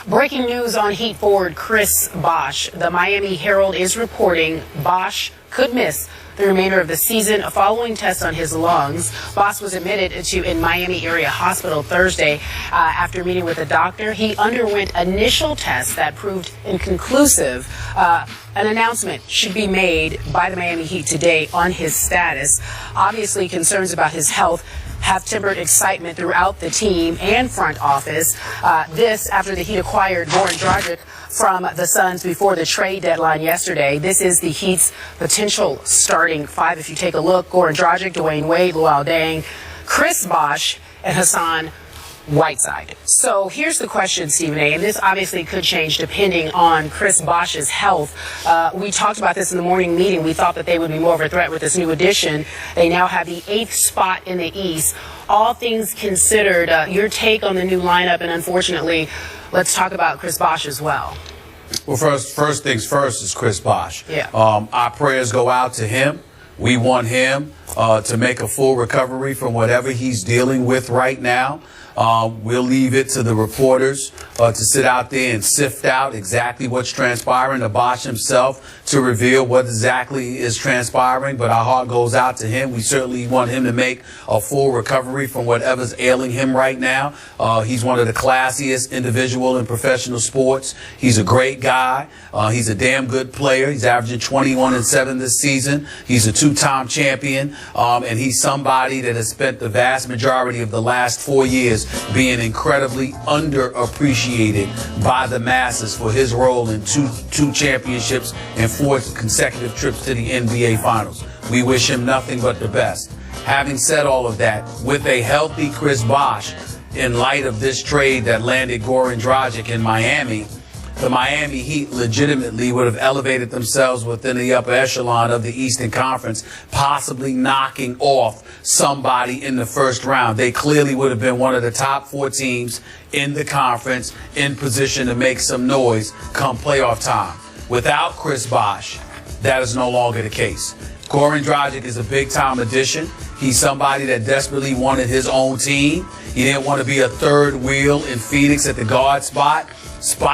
Breaking news on Heat forward Chris Bosh. The Miami Herald is reporting Bosh could miss the remainder of the season following tests on his lungs. Bosh was admitted to in Miami area hospital Thursday after meeting with a doctor. He underwent initial tests that proved inconclusive. An announcement should be made by the Miami Heat today on his status. Obviously, concerns about his health have tempered excitement throughout the team and front office. This after the Heat acquired Goran Dragic from the Suns before the trade deadline yesterday. This is the Heat's potential starting five. If you take a look, Goran Dragic, Dwayne Wade, Luol Deng, Chris Bosh, and Hassan Whiteside. So here's the question, Stephen A., and this obviously could change depending on Chris Bosh's health. We talked about this in the morning meeting. We thought that they would be more of a threat with this new addition. They now have the 8th spot in the East. All things considered, your take on the new lineup, and unfortunately, let's talk about Chris Bosh as well. Well, first things first is Chris Bosh. Yeah. Our prayers go out to him. We want him to make a full recovery from whatever he's dealing with right now. We'll leave it to the reporters to sit out there and sift out exactly what's transpiring, to Bosh himself to reveal what exactly is transpiring. But our heart goes out to him. We certainly want him to make a full recovery from whatever's ailing him right now. He's one of the classiest individuals in professional sports. He's a great guy. He's a damn good player. He's averaging 21-7 this season. He's a two-time champion, and he's somebody that has spent the vast majority of the last 4 years being incredibly underappreciated by the masses for his role in two championships and 4 consecutive trips to the NBA Finals. We wish him nothing but the best. Having said all of that, with a healthy Chris Bosh, in light of this trade that landed Goran Dragic in Miami, the Miami Heat legitimately would have elevated themselves within the upper echelon of the Eastern Conference, possibly knocking off somebody in the first round. They clearly would have been one of the top 4 teams in the conference in position to make some noise come playoff time. Without Chris Bosh, that is no longer the case. Goran Dragic is a big-time addition. He's somebody that desperately wanted his own team. He didn't want to be a third wheel in Phoenix at the guard spot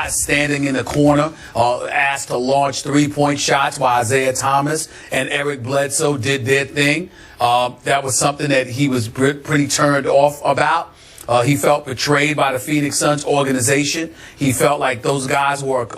standing in the corner, asked to launch three-point shots while Isaiah Thomas and Eric Bledsoe did their thing. That was something that he was pretty turned off about. He felt betrayed by the Phoenix Suns organization. He felt like those guys were,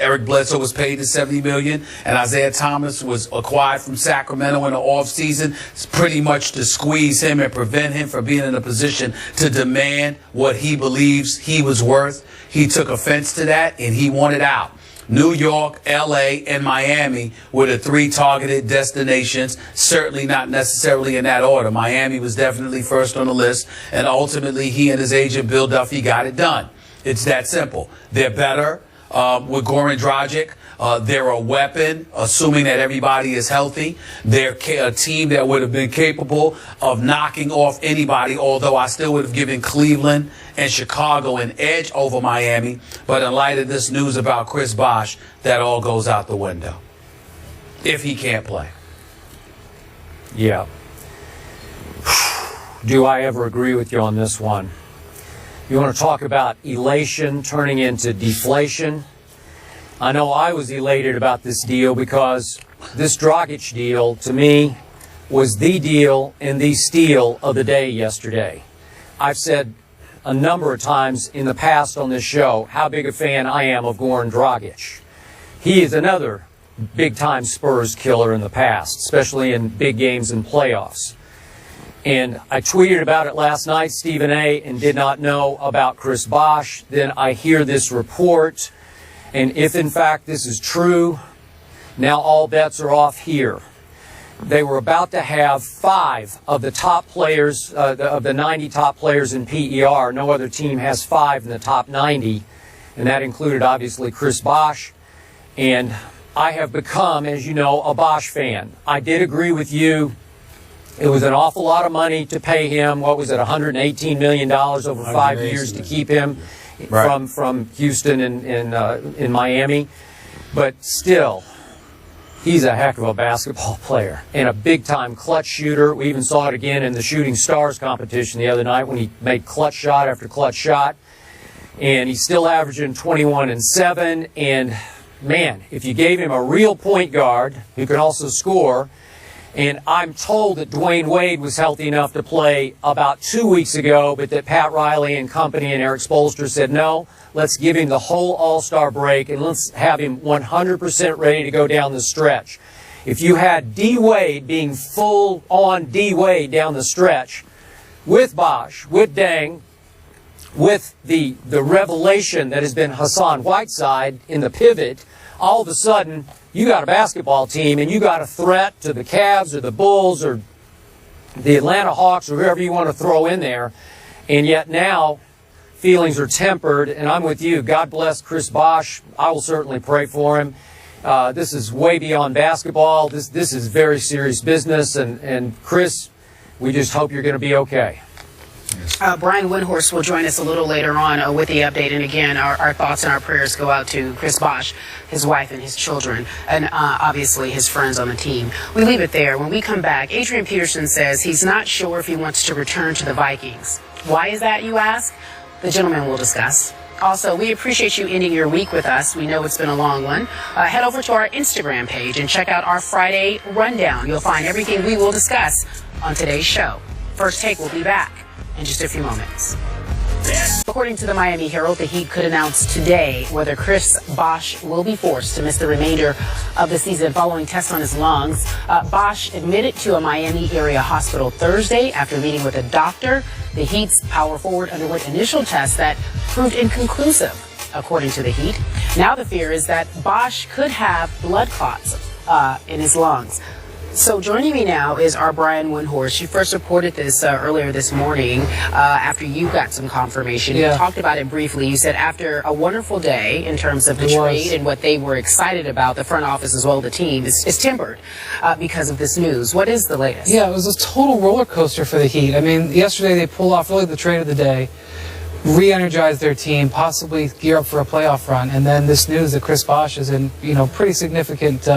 Eric Bledsoe was paid to $70 million, and Isaiah Thomas was acquired from Sacramento in the offseason, pretty much to squeeze him and prevent him from being in a position to demand what he believes he was worth. He took offense to that, and he wanted out. New York, L.A., and Miami were the 3 targeted destinations, certainly not necessarily in that order. Miami was definitely first on the list, and ultimately he and his agent, Bill Duffy, got it done. It's that simple. They're better with Goran Dragic. They're a weapon, assuming that everybody is healthy. They're a team that would have been capable of knocking off anybody, although I still would have given Cleveland and Chicago an edge over Miami. But in light of this news about Chris Bosh, that all goes out the window if he can't play. Yeah. Do I ever agree with you on this one? You want to talk about elation turning into deflation? I know I was elated about this deal because this Dragic deal, to me, was the deal and the steal of the day yesterday. I've said a number of times in the past on this show how big a fan I am of Goran Dragic. He is another big-time Spurs killer in the past, especially in big games and playoffs. And I tweeted about it last night, Stephen A., and did not know about Chris Bosh. Then I hear this report. And if, in fact, this is true, now all bets are off here. They were about to have 5 of the top players, of the 90 top players in PER. No other team has 5 in the top 90, and that included, obviously, Chris Bosh. And I have become, as you know, a Bosh fan. I did agree with you. It was an awful lot of money to pay him. What was it, $118 million over 5 years to keep him from Houston and in Miami. But still, he's a heck of a basketball player and a big-time clutch shooter. We even saw it again in the Shooting Stars competition the other night when he made clutch shot after clutch shot. and he's still averaging 21 and 7. And man, if you gave him a real point guard who can also score, and I'm told that Dwayne Wade was healthy enough to play about 2 weeks ago, but that Pat Riley and company and Eric Spoelstra said, no, let's give him the whole All-Star break and let's have him 100% ready to go down the stretch. If you had D. Wade being full-on D. Wade down the stretch with Bosh, with Deng, with the revelation that has been Hassan Whiteside in the pivot, all of a sudden you got a basketball team and you got a threat to the Cavs or the Bulls or the Atlanta Hawks or whoever you want to throw in there. And yet now feelings are tempered, and I'm with you. God bless Chris Bosh. I will certainly pray for him. This is way beyond basketball. This is very serious business, and Chris, we just hope you're going to be okay. Brian Windhorst will join us a little later on with the update. And again, our thoughts and our prayers go out to Chris Bosh, his wife and his children, and obviously his friends on the team. We leave it there. When we come back, Adrian Peterson says he's not sure if he wants to return to the Vikings. Why is that, you ask? The gentleman will discuss. Also, we appreciate you ending your week with us. We know it's been a long one. Head over to our Instagram page and check out our Friday rundown. You'll find everything we will discuss on today's show. First Take will be back in just a few moments. According to the Miami Herald, the Heat could announce today whether Chris Bosh will be forced to miss the remainder of the season following tests on his lungs. Bosh admitted to a Miami area hospital Thursday after meeting with a doctor. The Heat's power forward underwent initial tests that proved inconclusive, according to the Heat. Now the fear is that Bosh could have blood clots in his lungs. So joining me now is our Brian Windhorst. You first reported this earlier this morning after you got some confirmation. Yeah. You talked about it briefly. You said after a wonderful day in terms of the trade and what they were excited about, the front office as well as the team is tempered because of this news. What is the latest? Yeah, it was a total roller coaster for the Heat. I mean, yesterday they pulled off really the trade of the day, re-energize their team, possibly gear up for a playoff run, and then this news that Chris Bosh is in, pretty significant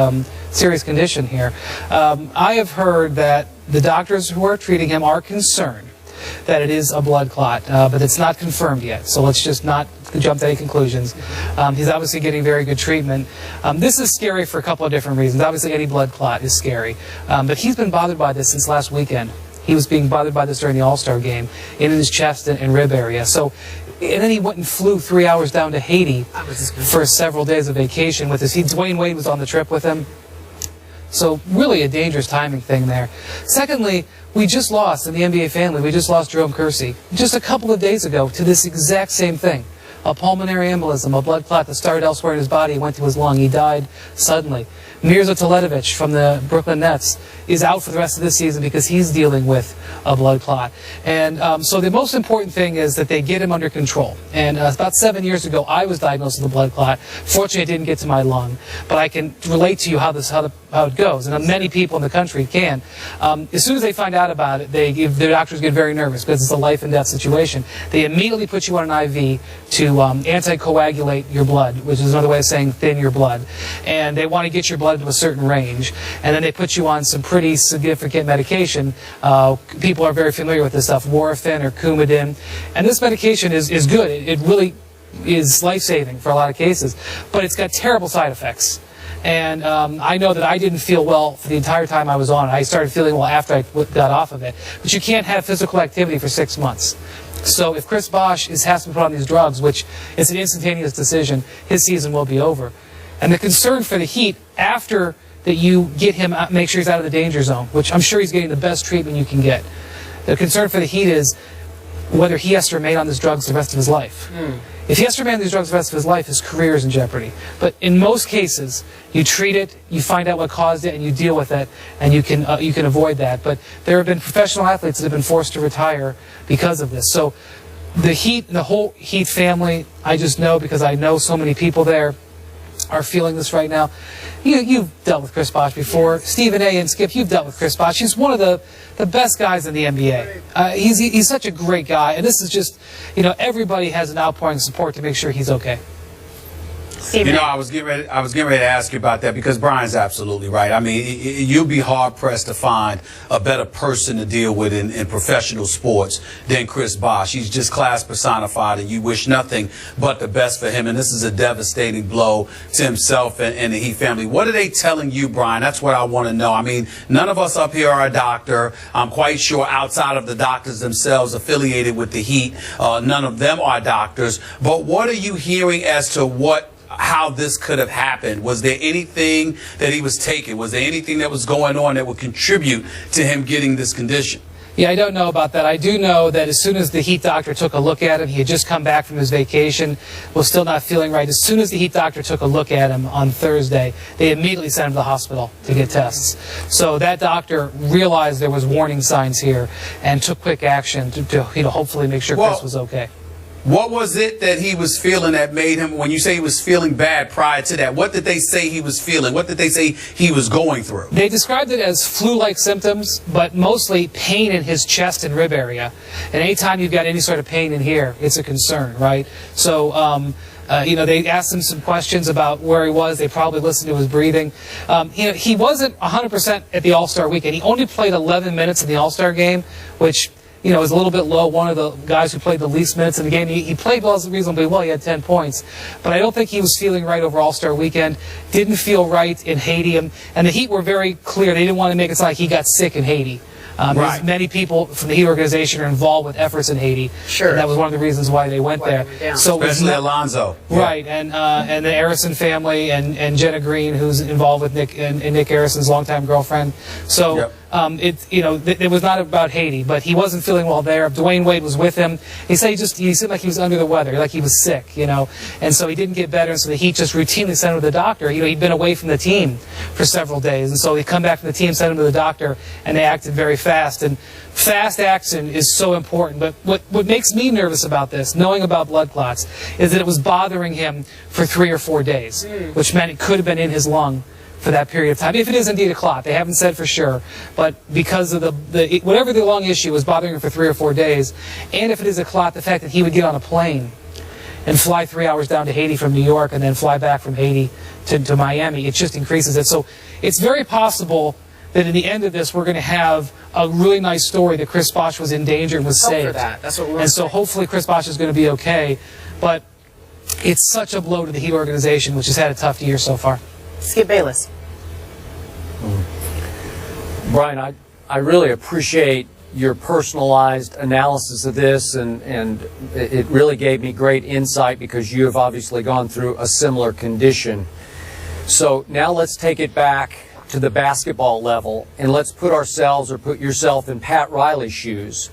serious condition here. I have heard that the doctors who are treating him are concerned that it is a blood clot, but it's not confirmed yet, so let's just not jump to any conclusions. He's obviously getting very good treatment. This is scary for a couple of different reasons. Obviously, any blood clot is scary, but he's been bothered by this since last weekend. He was being bothered by this during the All-Star game in his chest and rib area. So, and then he went and flew 3 hours down to Haiti for several days of vacation with his. Dwayne Wade was on the trip with him. So really a dangerous timing thing there. Secondly, we just lost in the NBA family. We just lost Jerome Kersey just a couple of days ago to this exact same thing. A pulmonary embolism, a blood clot that started elsewhere in his body, went to his lung. He died suddenly. Mirza Teletovic from the Brooklyn Nets is out for the rest of this season because he's dealing with a blood clot. And so the most important thing is that they get him under control. And about 7 years ago, I was diagnosed with a blood clot. Fortunately, it didn't get to my lung. But I can relate to you how it goes. And many people in the country can. As soon as they find out about it, the doctors get very nervous because it's a life and death situation. They immediately put you on an IV to anticoagulate your blood, which is another way of saying thin your blood. And they want to get your blood to a certain range. And then they put you on some pretty significant medication. People are very familiar with this stuff, Warfarin or Coumadin. And this medication is good. It really is life-saving for a lot of cases. But it's got terrible side effects. And I know that I didn't feel well for the entire time I was on it. I started feeling well after I got off of it. But you can't have physical activity for 6 months. So if Chris Bosh has to be put on these drugs, which is an instantaneous decision, his season will be over. And the concern for the Heat, after that you get him out, make sure he's out of the danger zone, which I'm sure he's getting the best treatment you can get. The concern for the Heat is whether he has to remain on these drugs the rest of his life. If he has to remain on these drugs the rest of his life, his career is in jeopardy. But in most cases, you treat it, you find out what caused it, and you deal with it, and you can avoid that. But there have been professional athletes that have been forced to retire because of this. So the Heat, the whole Heat family, I just know because I know so many people there, are feeling this right now. You've dealt with Chris Bosh before. Stephen A. and Skip, you've dealt with Chris Bosh. He's one of the best guys in the NBA. He's such a great guy. And this is just, everybody has an outpouring of support to make sure he's okay. You know, I was getting ready to ask you about that because Brian's absolutely right. I mean, you'll be hard pressed to find a better person to deal with in professional sports than Chris Bosh. He's just class personified, and you wish nothing but the best for him. And this is a devastating blow to himself and the Heat family. What are they telling you, Brian? That's what I want to know. I mean, none of us up here are a doctor. I'm quite sure outside of the doctors themselves affiliated with the Heat, none of them are doctors. But what are you hearing as to how this could have happened? Was there anything that he was taking? Was there anything that was going on that would contribute to him getting this condition? Yeah, I don't know about that. I do know that as soon as the Heat doctor took a look at him, he had just come back from his vacation, was still not feeling right. As soon as the Heat doctor took a look at him on Thursday, they immediately sent him to the hospital to get tests. So that doctor realized there was warning signs here and took quick action to hopefully make sure Chris was okay. What was it that he was feeling that made him, when you say he was feeling bad prior to that, what did they say he was feeling? What did they say he was going through? They described it as flu-like symptoms, but mostly pain in his chest and rib area. And anytime you've got any sort of pain in here, it's a concern, right? So, they asked him some questions about where he was. They probably listened to his breathing. He wasn't 100% at the All-Star weekend. He only played 11 minutes in the All-Star game, which is a little bit low. One of the guys who played the least minutes in the game. He played reasonably well. He had 10 points. But I don't think he was feeling right over All-Star weekend. Didn't feel right in Haiti. And the Heat were very clear. They didn't want to make it sound like he got sick in Haiti. Right. Many people from the Heat organization are involved with efforts in Haiti. Sure. And that was one of the reasons why they went there. So especially Alonzo. Right, and the Harrison family and Jenna Green, who's involved with Nick and Nick Harrison's longtime girlfriend. So. Yep. It was not about Haiti, but he wasn't feeling well there. Dwayne Wade was with him. He said he seemed like he was under the weather, like he was sick, and so he didn't get better. And so the Heat just routinely sent him to the doctor. He'd been away from the team for several days, and so he come back from the team, sent him to the doctor, and they acted very fast. And fast action is so important. But what makes me nervous about this, knowing about blood clots, is that it was bothering him for 3 or 4 days, which meant it could have been in his lung for that period of time, if it is indeed a clot. They haven't said for sure, but because of the whatever the lung issue was bothering him for 3 or 4 days, and if it is a clot, the fact that he would get on a plane and fly 3 hours down to Haiti from New York and then fly back from Haiti to Miami, it just increases it. So it's very possible that in the end of this, we're going to have a really nice story that Chris Bosh was in danger and was saved. For that. That's what we're and so hopefully Chris Bosh is going to be okay, but it's such a blow to the Heat organization, which has had a tough year so far. Skip Bayless. Brian, I really appreciate your personalized analysis of this, and it really gave me great insight because you have obviously gone through a similar condition. So now let's take it back to the basketball level, and let's put ourselves, or put yourself in Pat Riley's shoes.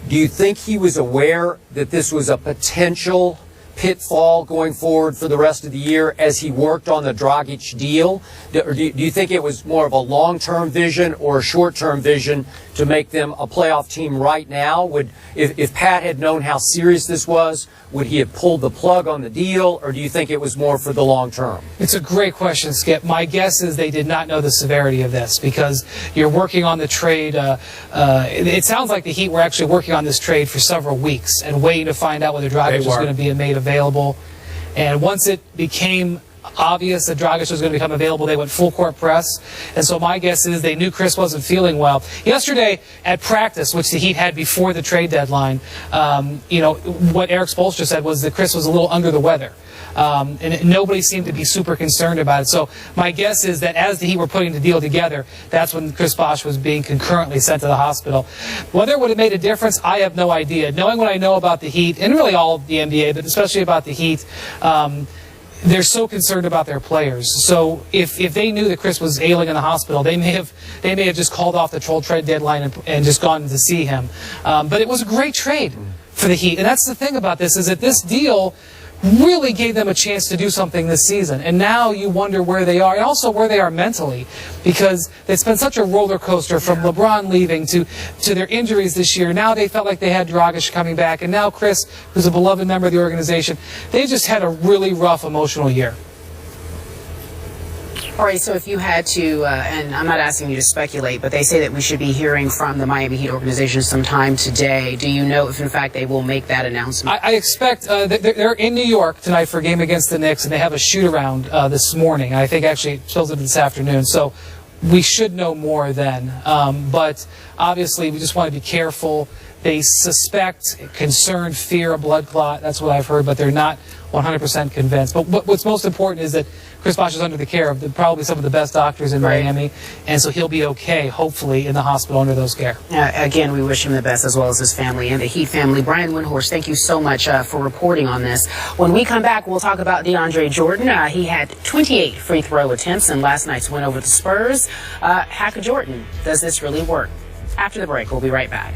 Do you think he was aware that this was a potential pitfall going forward for the rest of the year as he worked on the Dragic deal? Or do you think it was more of a long-term vision or a short-term vision to make them a playoff team right now? If Pat had known how serious this was, would he have pulled the plug on the deal, or do you think it was more for the long term? It's a great question, Skip. My guess is they did not know the severity of this because you're working on the trade. It sounds like the Heat were actually working on this trade for several weeks and waiting to find out whether Dragic was going to be made available. And once it became obvious that Dragic was going to become available, they went full court press. And so my guess is they knew Chris wasn't feeling well. Yesterday at practice, which the Heat had before the trade deadline, what Eric Spoelstra said was that Chris was a little under the weather. And nobody seemed to be super concerned about it. So my guess is that as the Heat were putting the deal together, that's when Chris Bosh was being concurrently sent to the hospital. Whether it would have made a difference, I have no idea. Knowing what I know about the Heat, and really all of the NBA, but especially about the Heat, they're so concerned about their players. So if they knew that Chris was ailing in the hospital, they may have just called off the trade deadline and just gone to see him. But it was a great trade for the Heat. And that's the thing about this, is that this deal really gave them a chance to do something this season. And now you wonder where they are, and also where they are mentally, because it's been such a roller coaster from LeBron leaving to their injuries this year. Now they felt like they had Dragic coming back, and now Chris, who's a beloved member of the organization, they just had a really rough emotional year. All right, so if you had to, and I'm not asking you to speculate, but they say that we should be hearing from the Miami Heat organization sometime today. Do you know if, in fact, they will make that announcement? I expect they're in New York tonight for a game against the Knicks, and they have a shoot-around this morning. I think actually it's supposed to be this afternoon, so we should know more then. But obviously, we just want to be careful. They suspect, concerned, fear a blood clot. That's what I've heard, but they're not 100% convinced. But what's most important is that Chris Bosh is under the care of probably some of the best doctors in Miami, and so he'll be okay, hopefully, in the hospital under those care. Again, we wish him the best, as well as his family and the Heat family. Brian Windhorst, thank you so much for reporting on this. When we come back, we'll talk about DeAndre Jordan. He had 28 free throw attempts in last night's win over the Spurs. Hacker Jordan, does this really work? After the break, we'll be right back.